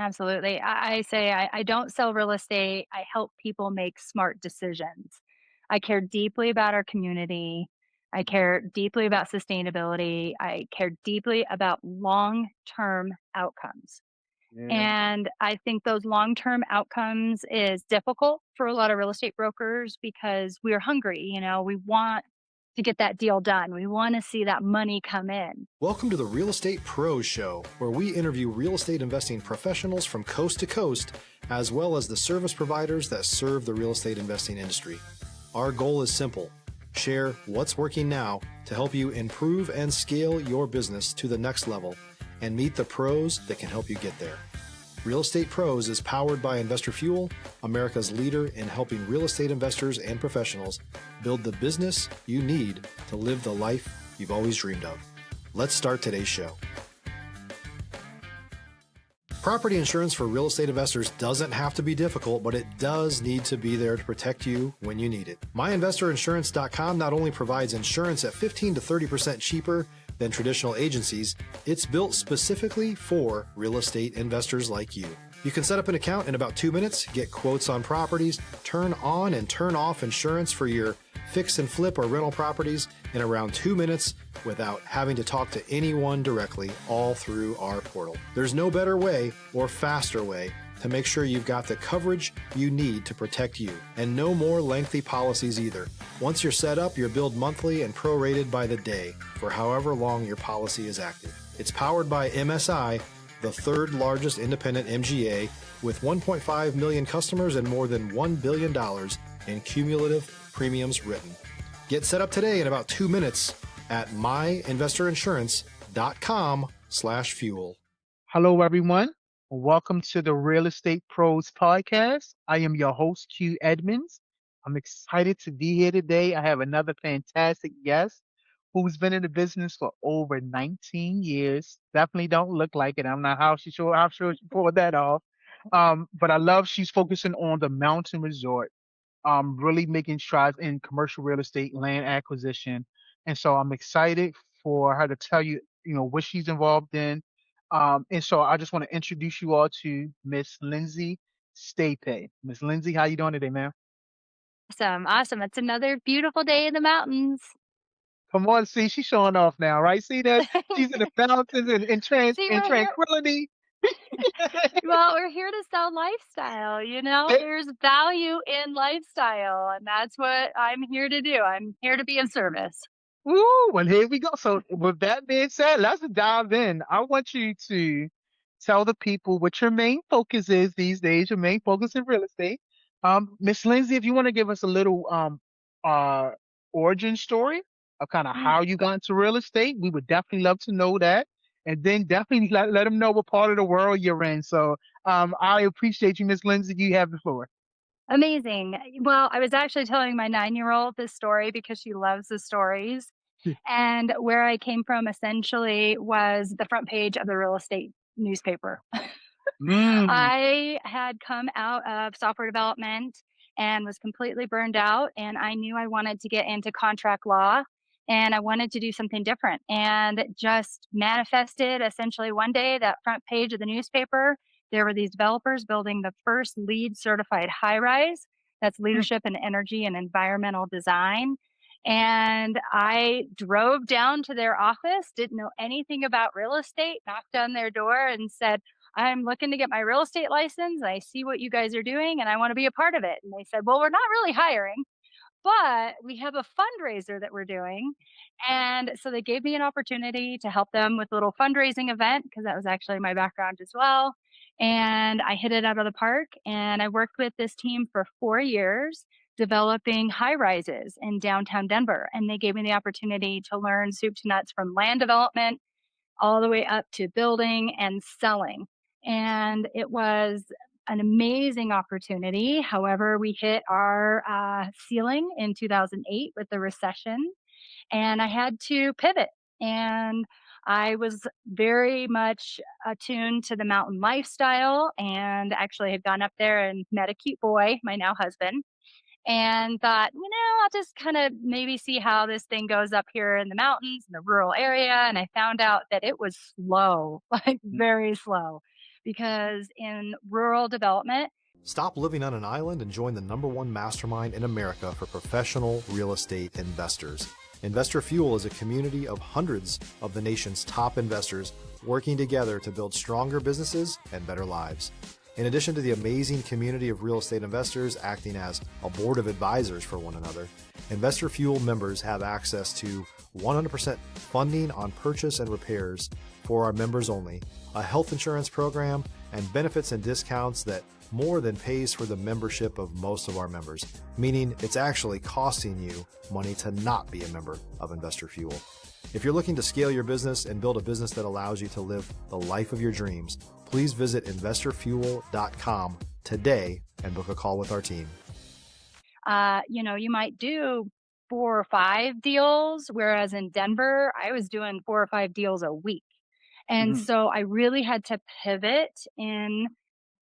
Absolutely. I say I don't sell real estate. I help people make smart decisions. I care deeply about our community. I care deeply about sustainability. I care deeply about long term outcomes. Yeah. And I think those long term outcomes is difficult for a lot of real estate brokers because we're hungry. We want to get that deal done. We want to see that money come in. Welcome to the Real Estate Pros Show, where we interview real estate investing professionals from coast to coast, as well as the service providers that serve the real estate investing industry. Our goal is simple: share what's working now to help you improve and scale your business to the next level and meet the pros that can help you get there. Real Estate Pros is powered by Investor Fuel, America's leader in helping real estate investors and professionals build the business you need to live the life you've always dreamed of. Let's start today's show. Property insurance for real estate investors doesn't have to be difficult, but it does need to be there to protect you when you need it. MyInvestorInsurance.com not only provides insurance at 15 to 30% cheaper than traditional agencies, it's built specifically for real estate investors like you. You can set up an account in about 2 minutes, get quotes on properties, turn on and turn off insurance for your fix and flip or rental properties in around 2 minutes without having to talk to anyone directly, all through our portal. There's no better way or faster way to make sure you've got the coverage you need to protect you, and no more lengthy policies either. Once you're set up, you're billed monthly and prorated by the day for however long your policy is active. It's powered by MSI, the third largest independent MGA, with 1.5 million customers and more than $1 billion in cumulative premiums written. Get set up today in about 2 minutes at myinvestorinsurance.com/fuel. Hello, everyone. Welcome to the Real Estate Pros Podcast. I am your host, Q Edmonds. I'm excited to be here today. I have another fantastic guest who's been in the business for over 19 years. Definitely don't look like it. I'm not how sure she pulled that off. But I love she's focusing on the mountain resort, really making strides in commercial real estate land acquisition. And so I'm excited for her to tell you, what she's involved in. And so I just want to introduce you all to Miss Lindsey Stapay. Miss Lindsey, how you doing today, ma'am? Awesome. Awesome. It's another beautiful day in the mountains. Come on, see, she's showing off now, right? See that? She's in the mountains and See, in we're here. tranquility. Well, we're here to sell lifestyle, there's value in lifestyle, and that's what I'm here to do. I'm here to be of service. Woo! Well, here we go. So, with that being said, let's dive in. I want you to tell the people what your main focus is these days. Your main focus in real estate. Miss Lindsay, if you want to give us a little uh origin story of kind of Mm, how you got into real estate, we would definitely love to know that. And then definitely let them know what part of the world you're in. So, I appreciate you, Miss Lindsay. You have the floor. Amazing. Well, I was actually telling my 9-year-old this story because she loves the stories. And where I came from essentially was the front page of the real estate newspaper. Mm. I had come out of software development and was completely burned out, and I knew I wanted to get into contract law and I wanted to do something different. And it just manifested essentially one day that front page of the newspaper. There were these developers building the first LEED certified high rise. That's leadership in energy and environmental design. And I drove down to their office, didn't know anything about real estate, knocked on their door and said, I'm looking to get my real estate license. I see what you guys are doing and I want to be a part of it. And they said, well, we're not really hiring, but we have a fundraiser that we're doing. And so they gave me an opportunity to help them with a little fundraising event because that was actually my background as well. And I hit it out of the park and I worked with this team for 4 years developing high rises in downtown Denver. And they gave me the opportunity to learn soup to nuts from land development all the way up to building and selling. And it was an amazing opportunity. However, we hit our ceiling in 2008 with the recession, and I had to pivot. And I was very much attuned to the mountain lifestyle and actually had gone up there and met a cute boy, my now husband, and thought, I'll just kind of maybe see how this thing goes up here in the mountains in the rural area. And I found out that it was slow, like very slow. because in rural development, Stop living on an island and join the #1 mastermind in America for professional real estate investors. Investor Fuel is a community of hundreds of the nation's top investors working together to build stronger businesses and better lives. In addition to the amazing community of real estate investors acting as a board of advisors for one another, Investor Fuel members have access to 100% funding on purchase and repairs for our members only, a health insurance program, and benefits and discounts that more than pays for the membership of most of our members, meaning it's actually costing you money to not be a member of Investor Fuel. If you're looking to scale your business and build a business that allows you to live the life of your dreams, please visit investorfuel.com today and book a call with our team. you might do 4 or 5 deals, whereas in Denver, I was doing 4 or 5 deals a week. And Mhm. so I really had to pivot in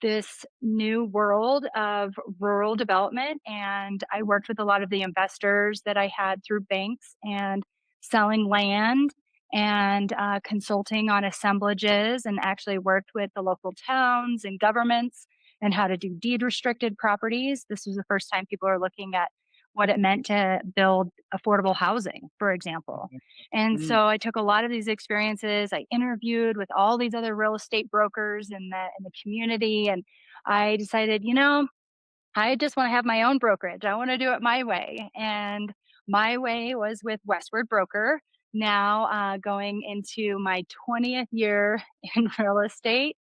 this new world of rural development. And I worked with a lot of the investors that I had through banks and selling land and consulting on assemblages, and actually worked with the local towns and governments and how to do deed restricted properties. This was the first time people are looking at what it meant to build affordable housing, for example. And Mhm. so I took a lot of these experiences. I interviewed with all these other real estate brokers in the community, and I decided, I just want to have my own brokerage. I want to do it my way. And my way was with Westward Broker, now going into my 20th year in real estate,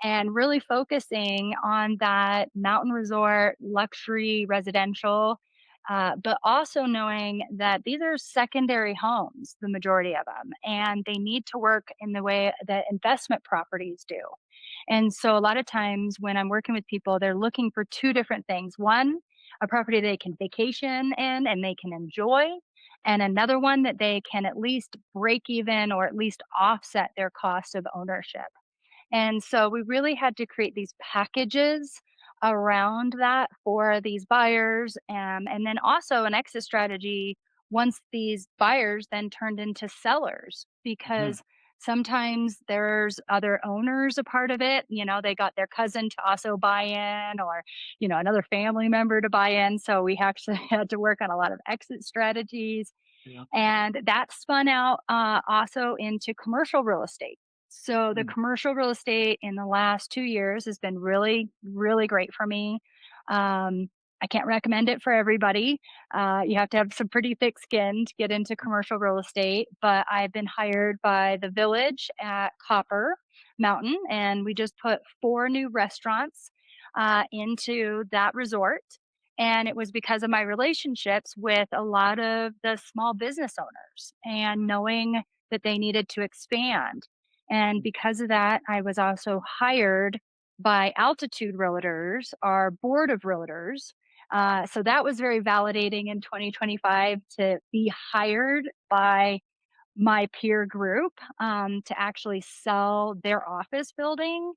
and really focusing on that mountain resort, luxury residential, but also knowing that these are secondary homes, the majority of them, and they need to work in the way that investment properties do. And so a lot of times when I'm working with people, they're looking for two different things. One, a property they can vacation in and they can enjoy, and another one that they can at least break even or at least offset their cost of ownership. And so we really had to create these packages around that for these buyers. And then also an exit strategy once these buyers then turned into sellers, Mhm. because sometimes there's other owners a part of it. They got their cousin to also buy in, or, another family member to buy in. So we actually had to work on a lot of exit strategies, Yeah. and that spun out also into commercial real estate. So the Mm. commercial real estate in the last 2 years has been really, really great for me. Um, I can't recommend it for everybody. You have to have some pretty thick skin to get into commercial real estate. But I've been hired by the Village at Copper Mountain, and we just put 4 new restaurants into that resort. And it was because of my relationships with a lot of the small business owners and knowing that they needed to expand. And because of that, I was also hired by Altitude Realtors, our board of realtors. So that was very validating in 2025 to be hired by my peer group to actually sell their office building.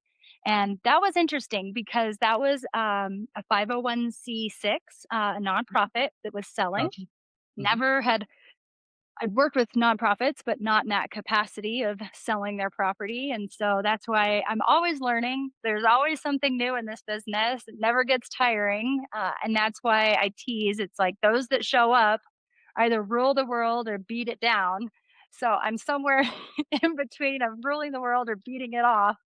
And that was interesting because that was a 501c6, a nonprofit that was selling. Gotcha. Mhm. Never had I'd worked with nonprofits, but not in that capacity of selling their property. And so that's why I'm always learning. There's always something new in this business. It never gets tiring. And that's why I tease it's like those that show up either rule the world or beat it down. So I'm somewhere in between of ruling the world or beating it off.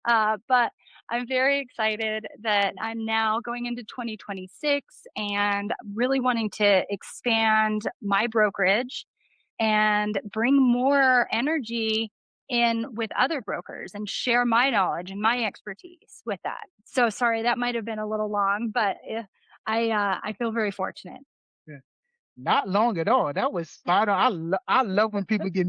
But I'm very excited that I'm now going into 2026 and really wanting to expand my brokerage and bring more energy in with other brokers and share my knowledge and my expertise with that. So sorry, that might have been a little long, but I feel very fortunate. Yeah. Not long at all. That was spot on. I love when people give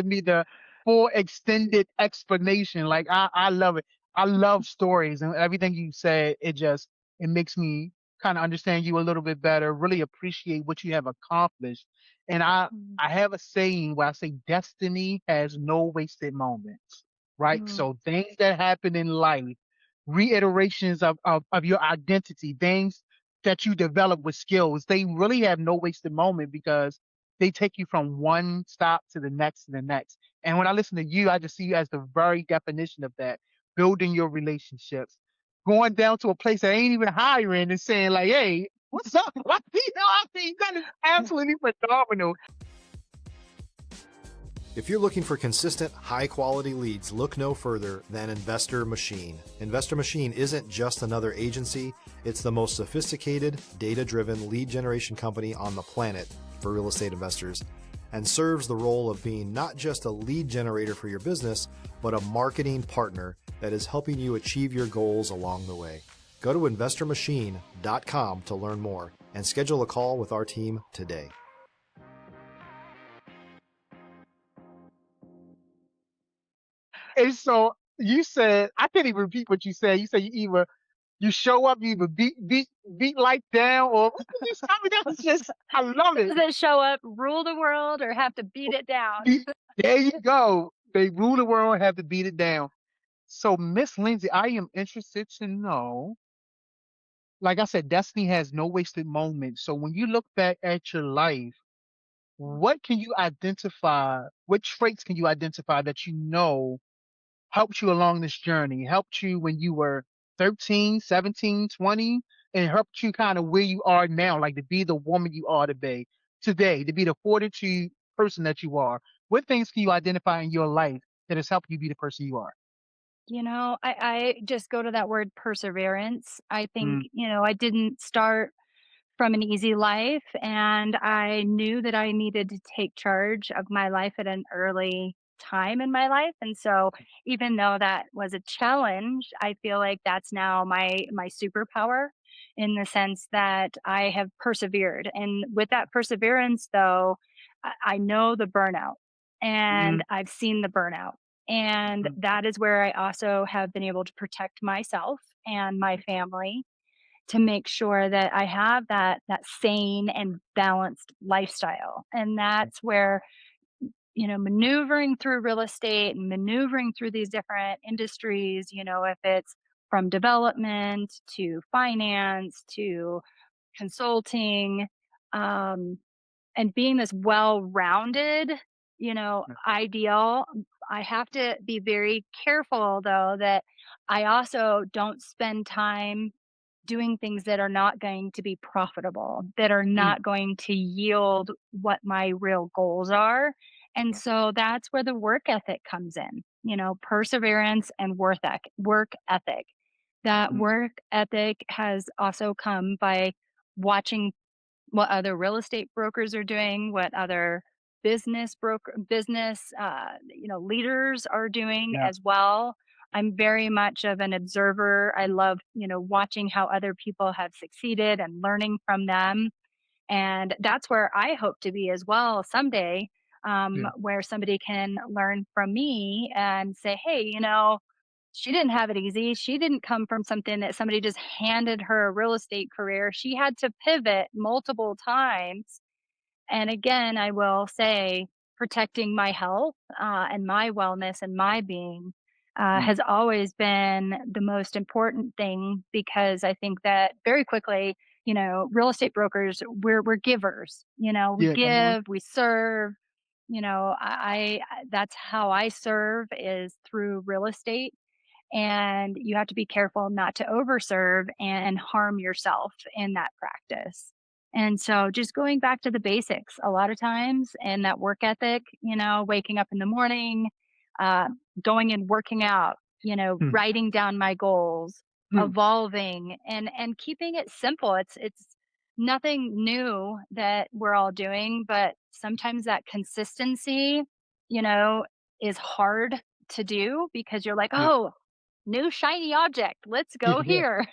me the full extended explanation. Like I love it. I love stories and everything you said. It makes me kind of understand you a little bit better. Really appreciate what you have accomplished. And Mm, I have a saying where I say destiny has no wasted moments. Right. mm, So things that happen in life, reiterations of your identity, things that you develop with skills, they really have no wasted moment because they take you from one stop to the next to the next. And when I listen to you, I just see you as the very definition of that. building your relationships, going down to a place that ain't even hiring and saying like, "Hey, what's up?" You know what I mean? That is absolutely phenomenal. If you're looking for consistent, high quality leads, look no further than Investor Machine. Investor Machine isn't just another agency, it's the most sophisticated, data driven lead generation company on the planet for real estate investors, and serves the role of being not just a lead generator for your business, but a marketing partner that is helping you achieve your goals along the way. Go to investormachine.com to learn more and schedule a call with our team today. And so you said, I can't even repeat what you said. You said you show up, you either beat life down, or I mean, that was just, I love it. Does it show up, rule the world, or have to beat it down? There you go. They rule the world and have to beat it down. So, Miss Lindsay, I am interested to know, like I said, destiny has no wasted moments. So when you look back at your life, what can you identify? What traits can you identify that you know helped you along this journey, helped you when you were 13, 17, 20, and helped you kind of where you are now, like to be the woman you are today, to be the fortitude person that you are? What things can you identify in your life that has helped you be the person you are? I just go to that word perseverance. I think, Mm, I didn't start from an easy life, and I knew that I needed to take charge of my life at an early time in my life. And so even though that was a challenge, I feel like that's now my superpower, in the sense that I have persevered. And with that perseverance though, I know the burnout, and mm, I've seen the burnout. And mm, that is where I also have been able to protect myself and my family, to make sure that I have that sane and balanced lifestyle. And that's where, maneuvering through real estate and maneuvering through these different industries, if it's from development to finance to consulting, um, and being this well-rounded, mm, ideal, I have to be very careful though that I also don't spend time doing things that are not going to be profitable, that are mm, not going to yield what my real goals are. And mm, so that's where the work ethic comes in, perseverance and work ethic. That mm. work ethic has also come by watching what other real estate brokers are doing, what other leaders are doing Yeah. as well. I'm very much of an observer. I love, watching how other people have succeeded and learning from them. And that's where I hope to be as well someday, Yeah. where somebody can learn from me and say, hey, she didn't have it easy. She didn't come from something that somebody just handed her a real estate career. She had to pivot multiple times. And again, I will say, protecting my health, and my wellness and my being, Mm. has always been the most important thing, because I think that very quickly, real estate brokers, we're givers. We Yeah. Come on. give, we serve. That's how I serve, is through real estate, and you have to be careful not to overserve and harm yourself in that practice. And so just going back to the basics a lot of times, and that work ethic, waking up in the morning, uh, going and working out, Mm, writing down my goals, mm. evolving, and keeping it simple. It's nothing new that we're all doing, but sometimes that consistency, you know, is hard to do, because you're like, Yeah. oh, new shiny object, let's go Yeah. here.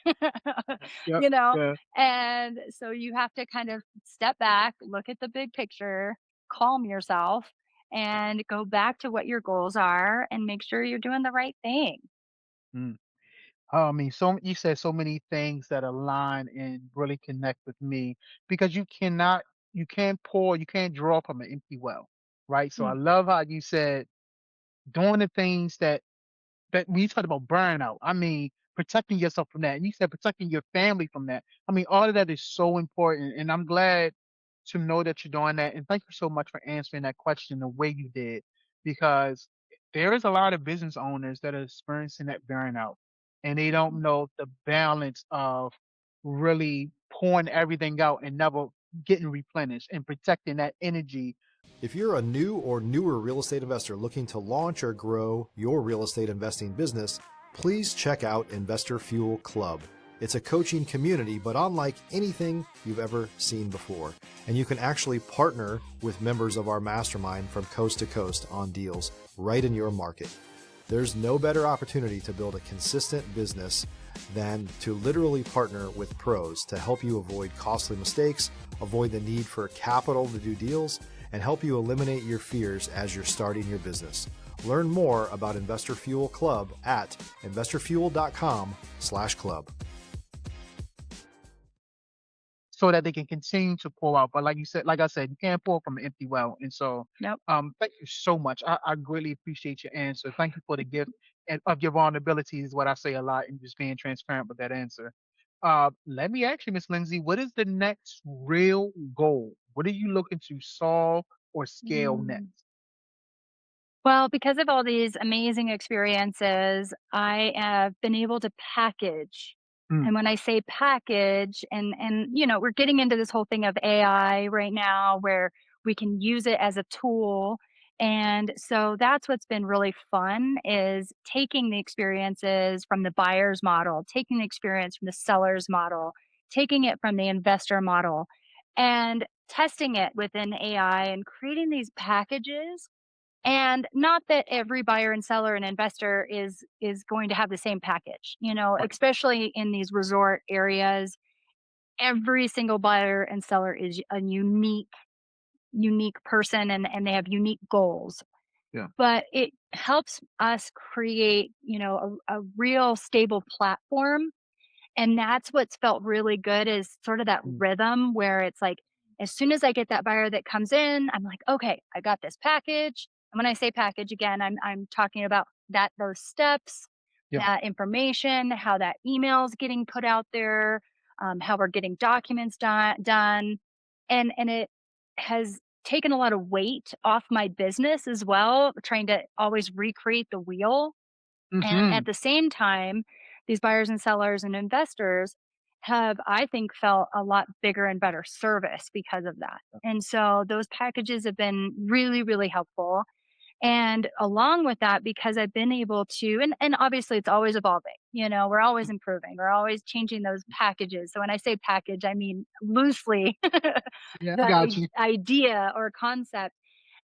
Yep. you know Yeah. and so you have to kind of step back, look at the big picture, calm yourself, and go back to what your goals are, and make sure you're doing the right thing. Mm. Oh, I mean, so you said so many things that align and really connect with me because you can't pour, you can't draw from an empty well, right? So I Mm. love how you said doing the things that when you talk about burnout, I mean, protecting yourself from that. And you said protecting your family from that. I mean, all of that is so important. And I'm glad to know that you're doing that. And thank you so much for answering that question the way you did, because there is a lot of business owners that are experiencing that burnout, and they don't know the balance of really pouring everything out and never getting replenished and protecting that energy. If you're a new or newer real estate investor looking to launch or grow your real estate investing business, please check out Investor Fuel Club. It's a coaching community, but unlike anything you've ever seen before. And you can actually partner with members of our mastermind from coast to coast on deals right in your market. There's no better opportunity to build a consistent business than to literally partner with pros to help you avoid costly mistakes, avoid the need for capital to do deals, and help you eliminate your fears as you're starting your business. Learn more about Investor Fuel Club at investorfuel.com/club. So that they can continue to pour out. But like I said, you can't pour from an empty well. And so, Nope. thank you so much. I greatly appreciate your answer. Thank you for the gift of your vulnerability is what I say a lot, and just being transparent with that answer. Let me ask you, Miss Lindsay, what is the next real goal? What are you looking to solve or scale Mm. next? Well, because of all these amazing experiences, I have been able to package. Mm, And when I say package, we're getting into this whole thing of AI right now where we can use it as a tool. And so that's what's been really fun is taking the experiences from the buyer's model, taking the experience from the seller's model, taking it from the investor model, and testing it within AI and creating these packages. And not that every buyer and seller and investor is going to have the same package, right. especially in these resort areas. Every single buyer and seller is a unique person, and they have unique goals. Yeah. But it helps us create, a real stable platform, and that's what's felt really good is sort of that Mm, rhythm where it's like, as soon as I get that buyer that comes in, I'm like, okay, I got this package. And when I say package again, I'm talking about those steps, yeah. that information, how that email is getting put out there, how we're getting documents done. And it has taken a lot of weight off my business as well, trying to always recreate the wheel, and Hmm. at the same time, these buyers and sellers and investors have, I think, felt a lot bigger and better service because of that. And so those packages have been really, really helpful. And along with that, because I've been able to, and obviously it's always evolving, we're always improving, we're always changing those packages. So when I say package, I mean loosely Yeah, I the got you. idea or concept,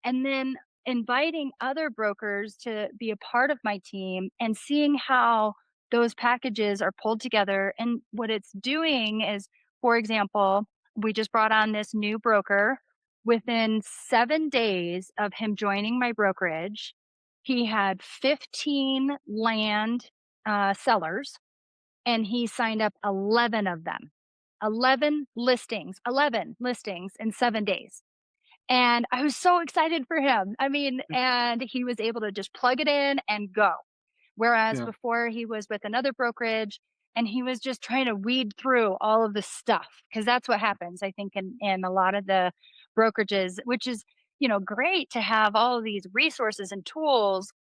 and then inviting other brokers to be a part of my team and seeing how those packages are pulled together. And what it's doing is, for example, we just brought on this new broker. Within 7 days of him joining my brokerage, he had 15 land sellers, and he signed up 11 of them. 11 listings in 7 days. And I was so excited for him. I mean, and he was able to just plug it in and go. Whereas Yeah. before he was with another brokerage and he was just trying to weed through all of the stuff. Cause that's what happens, I think, in a lot of the brokerages, which is, great to have all of these resources and tools,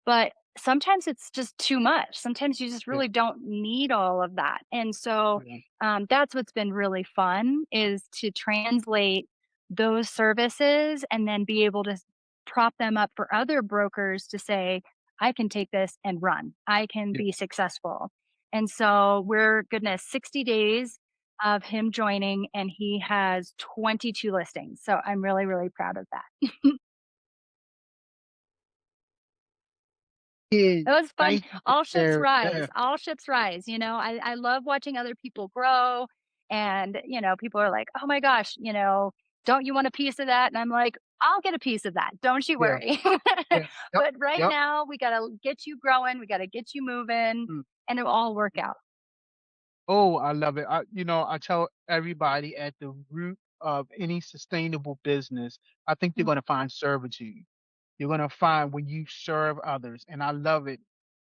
but sometimes it's just too much. Sometimes you just Yeah. really don't need all of that. And so Yeah. that's what's been really fun is to translate those services and then be able to prop them up for other brokers to say, I can take this and run. I can Yeah. be successful. And so we're, goodness, 60 days of him joining, and he has 22 listings. So I'm really, really proud of that. Yeah. It was fun. Thank you for All ships sharing. rise. Yeah. All ships rise. I love watching other people grow. And, people are like, oh my gosh, don't you want a piece of that? And I'm like, I'll get a piece of that. Don't you Yeah. worry. Yeah. Yep. But right Yep. now, we got to get you growing. We got to get you moving, Mm. and it'll all work out. Oh, I love it. I tell everybody at the root of any sustainable business, I think you're Mm, going to find servitude. You're going to find when you serve others. And I love it.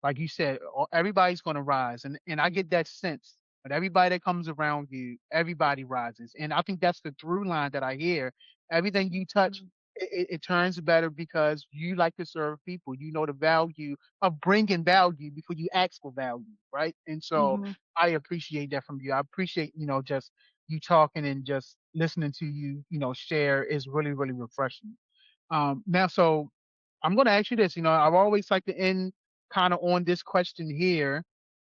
Like you said, everybody's going to rise. And I get that sense. But everybody that comes around you, everybody rises. And I think that's the through line that I hear. Everything you touch, mm. it turns better because you like to serve people. You know the value of bringing value before you ask for value, right? And so Mhm. I appreciate that from you. I appreciate, just you talking and just listening to you, share is really, really refreshing. Now, so I'm going to ask you this. I've always like to end kind of on this question here.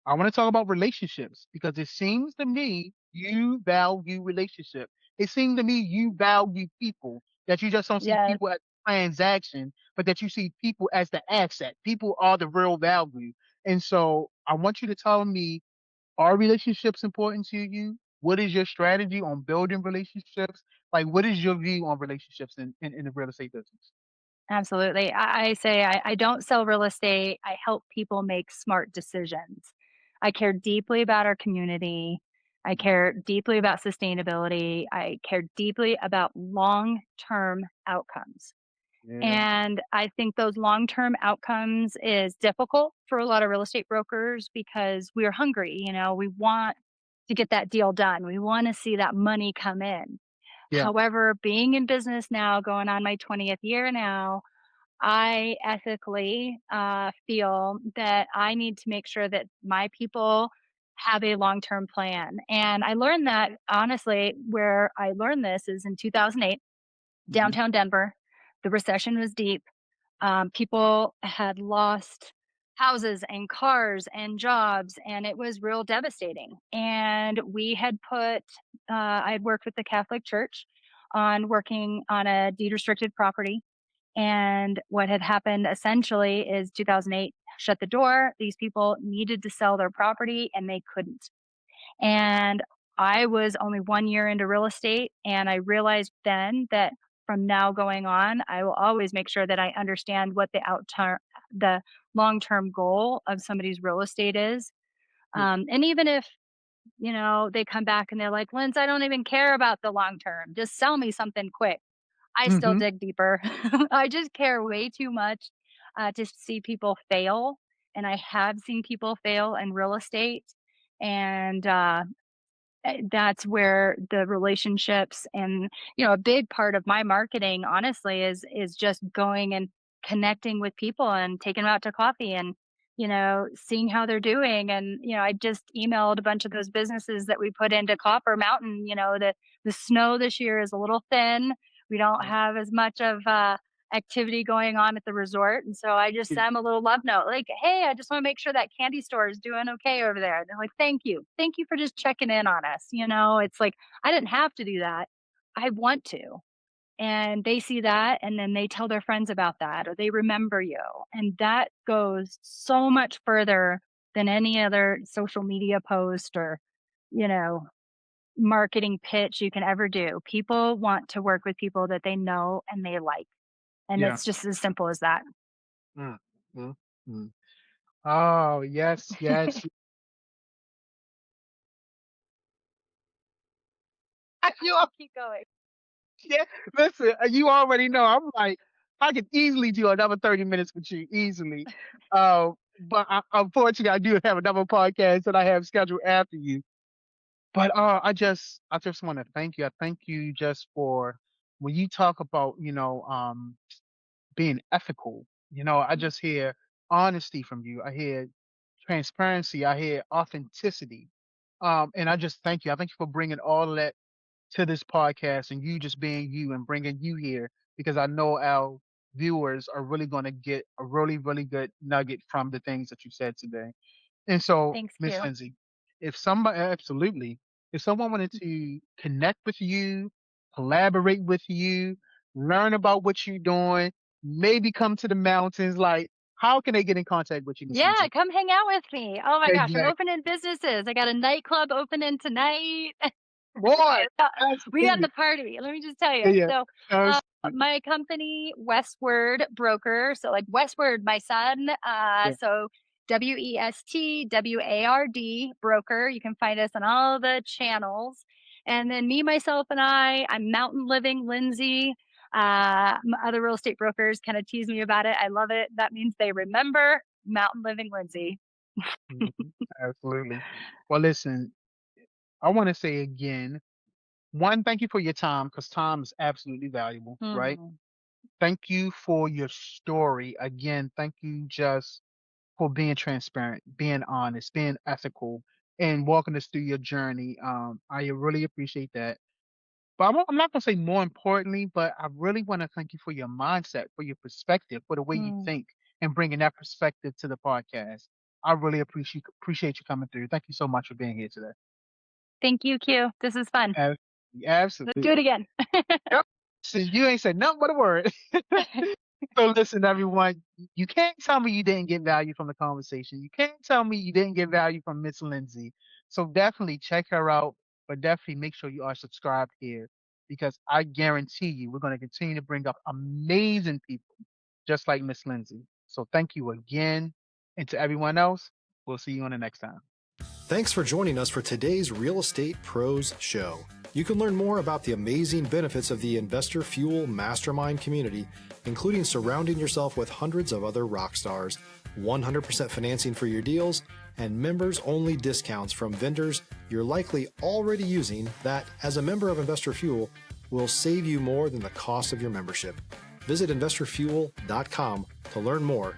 I want to talk about relationships because it seems to me you value relationship. It seems to me you value people, that you just don't see Yes, people as a transaction, but that you see people as the asset. People are the real value. And so I want you to tell me, are relationships important to you? What is your strategy on building relationships? Like, what is your view on relationships in the real estate business? absolutely. I say I don't sell real estate. I help people make smart decisions. I care deeply about our community. I care deeply about sustainability. I care deeply about long-term outcomes. Yeah. And I think those long-term outcomes is difficult for a lot of real estate brokers because we're hungry, we want to get that deal done. We want to see that money come in. Yeah. However, being in business now, going on my 20th year now, I ethically feel that I need to make sure that my people have a long term plan. And I learned that honestly, where I learned this is in 2008, Hmm. downtown Denver. The recession was deep. People had lost houses and cars and jobs, and it was real devastating. And we had I had worked with the Catholic Church on working on a deed restricted property. And what had happened essentially is 2008 shut the door. These people needed to sell their property and they couldn't. And I was only 1 year into real estate, and I realized then that from now going on, I will always make sure that I understand what the long-term goal of somebody's real estate is. Yeah. And even if, they come back and they're like, "Linz, I don't even care about the long term. Just sell me something quick." I still Hmm. dig deeper. I just care way too much, to see people fail, and I have seen people fail in real estate, and, that's where the relationships and, a big part of my marketing honestly is just going and connecting with people and taking them out to coffee and, seeing how they're doing. And, I just emailed a bunch of those businesses that we put into Copper Mountain. The snow this year is a little thin. We don't Yeah. have as much of activity going on at the resort. And so I just Yeah. sent them a little love note like, "Hey, I just want to make sure that candy store is doing okay over there." And they're like, "Thank you. Thank you for just checking in on us." It's like, I didn't have to do that. I want to. And they see that and then they tell their friends about that or they remember you. And that goes so much further than any other social media post or, you know, marketing pitch you can ever do. People want to work with people that they know and they like. And Yeah. it's just as simple as that. Mm, mm, mm. Oh, yes, yes. You al Keep going. yeah, listen, you already know, I'm like, I could easily do another 30 minutes with you, easily. But unfortunately, I do have another podcast that I have scheduled after you. But, I just wanna thank you. I thank you just for when you talk about, being ethical, I just hear honesty from you. I hear transparency. I hear authenticity. And I just thank you. I thank you for bringing all of that to this podcast and you just being you and bringing you here because I know our viewers are really going to get a really, really good nugget from the things that you said today. And so, Thanks, Miss Q. Lindsay, if somebody, absolutely, if someone wanted to connect with you, collaborate with you, learn about what you're doing, maybe come to the mountains, like, how can they get in contact with you, Miss Yeah, Lindsay? come hang out with me. Oh my gosh, I'm Exactly. opening businesses. I got a nightclub opening tonight. Boy, Uh, we got the absolutely. party. Let me just tell you. Yeah. So, uh, Absolutely. my company, Westward Broker, so like Westward, my son. Yeah. So WESTWARD Broker. You can find us on all the channels. And then me, myself, and I'm Mountain Living Lindsay. Other real estate brokers kind of tease me about it. I love it. That means they remember Mountain Living Lindsay. Mhm. Absolutely. Well, listen, I want to say again, one, thank you for your time because time is absolutely valuable, right? Mhm. Thank you for your story. Again, thank you just for being transparent, being honest, being ethical, and walking us through your journey. I really appreciate that. But I'm not going to say more importantly, but I really want to thank you for your mindset, for your perspective, for the way you Mm. think, and bringing that perspective to the podcast. I really appreciate you coming through. Thank you so much for being here today. Thank you, Q. This is fun. Ab- Let's do it Absolutely. again. Yep. So you ain't said nothing but a word. So listen, everyone, you can't tell me you didn't get value from the conversation. You can't tell me you didn't get value from Miss Lindsay. So definitely check her out, but definitely make sure you are subscribed here because I guarantee you we're going to continue to bring up amazing people just like Miss Lindsay. So thank you again. And to everyone else, we'll see you on the next time. Thanks for joining us for today's Real Estate Pros Show. You can learn more about the amazing benefits of the Investor Fuel Mastermind community, including surrounding yourself with hundreds of other rock stars, 100% financing for your deals, and members-only discounts from vendors you're likely already using that, as a member of Investor Fuel, will save you more than the cost of your membership. Visit investorfuel.com to learn more.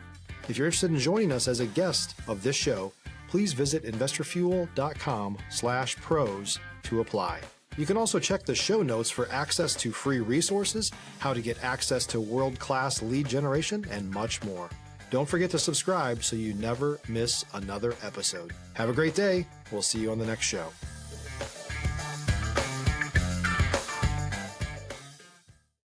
If you're interested in joining us as a guest of this show, please visit investorfuel.com/pros to apply. You can also check the show notes for access to free resources, how to get access to world-class lead generation, and much more. Don't forget to subscribe so you never miss another episode. Have a great day. We'll see you on the next show.